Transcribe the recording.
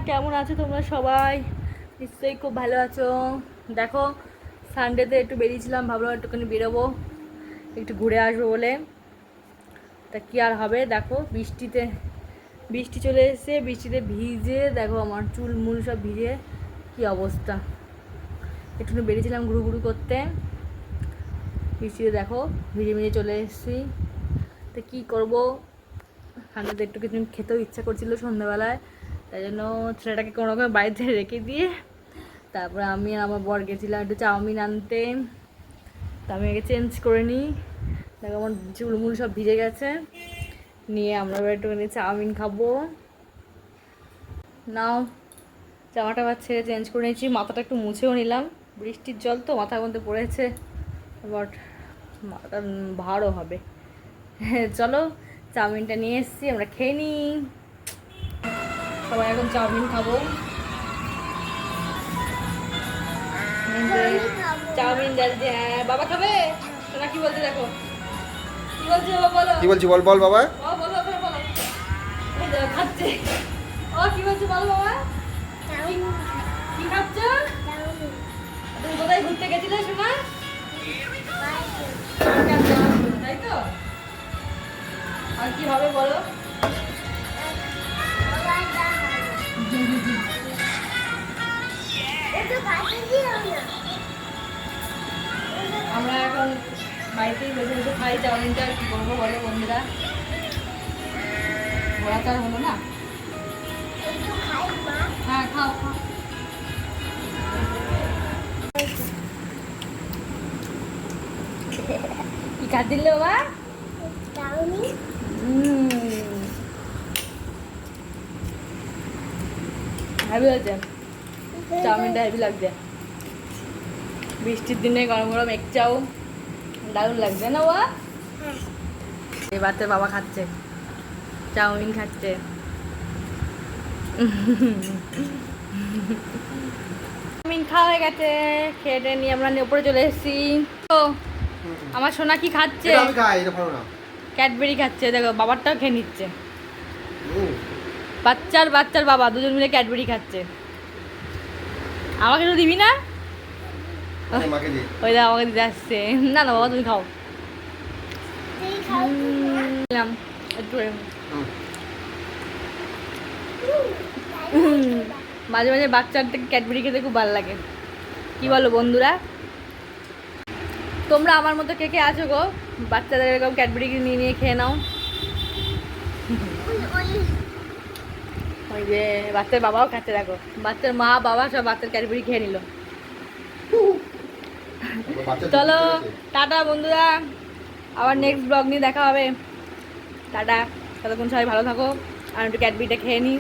কেমন আছো তোমরা সবাই? নিশ্চয়ই খুব ভালো আছো। দেখো, সানডেতে একটু বেরিয়েছিলাম, ভাবলাম একটুখানি বেরোবো, একটু ঘুরে আসবো বলে। তা কি আর হবে, দেখো বৃষ্টি চলে এসেছে, বৃষ্টিতে ভিজে দেখো আমার চুল মুল সব ভিজে কি অবস্থা। একটুখানি বেরিয়েছিলাম ঘুরু ঘুরু করতে, বৃষ্টিতে দেখো ভিজে ভিজে চলে এসেছি। তো কী করবো, সানডেতে একটু কিছু খেতেও ইচ্ছা করছিল সন্ধ্যাবেলায়, তাই জন্য ছেলেটাকে কোনো রকম বাড়িতে রেখে দিয়ে তারপরে আমি আর আমার বর গেছিলাম একটু চাউমিন আনতে। তা আমি আগে চেঞ্জ করে নিই, দেখো আমার চুলমুল সব ভিজে গেছে, নিয়ে আমরা এবার একটুখানি চাউমিন খাবো। নাও, জামাটা আবার ছেড়ে চেঞ্জ করে নিয়েছি, মাথাটা একটু মুছেও নিলাম, বৃষ্টির জল তো মাথার মধ্যে পড়েছে, বাট মাথাটা ভারও হবে। চলো, চাউমিনটা নিয়ে এসেছি, আমরা খেয়ে নিই। সবাই এখন চাউমিন খাবো। চাউমিন যাচ্ছে, হ্যাঁ বাবা খাবে। তোরা কি বলছে দেখো, কি বলছে বাবা, বলো কি বলছি, বল বল বাবা। বলো বলো, এই দেখো খাচ্ছে। ও কি বলছে বলো বাবা, কি খাচ্ছ? তুমি কোথায় ঘুরতে গেছিলে শোনা? তাই তো, আর কি হবে বলো? আমরা এখন বাড়িতেই বসে বসে খাই চাউমিনটা, কি করবো বলো বন্ধুরা, ঘোরা তো আর হলো না। হ্যাঁ খাও খাও। কি কাট দিলে বাবা? হেভি হয়েছে চাউমিনটা, হেভি লাগছে। বৃষ্টির দিনে গরম গরম এক চাও দারুণ লাগছে না বাবা? এবার তো বাবা খাচ্ছে, চাউমিন খাচ্ছে। চাউমিন খাওয়া হয়ে গেছে, খেয়ে নিয়ে আমরা উপরে চলে এসেছি। তো আমার সোনা কি খাচ্ছে? ক্যাডবেরি খাচ্ছে, দেখো বাবারটাও খেয়ে নিচ্ছে। বাচ্চার বাবা দুজন মিলে ক্যাডবেরি খাচ্ছে। আমাকে তো দিবি না? ওই দা আমাকে দিতে আসছে। না না বাবা তুমি খাও। একটু মাঝে মাঝে বাচ্চাদের ক্যাডবেরি খেতে খুব ভালো লাগে, কি বলো বন্ধুরা? তোমরা আমার মতো কে কে আছো গো, বাচ্চাদের এরকম ক্যাডবেরি নিয়ে নিয়ে খেয়ে নাও? ওই যে বাচ্চার বাবাও খাচ্ছে, দেখো বাচ্চার মা বাবা সব বাচ্চার ক্যাডবেরি খেয়ে নিল। চলো টাটা বন্ধুরা, আবার নেক্সট ব্লগ নিয়ে দেখা হবে। টাটা, ততক্ষণ সবাই ভালো থাকো, আর একটু ক্যাডবেরিটা খেয়ে নিই।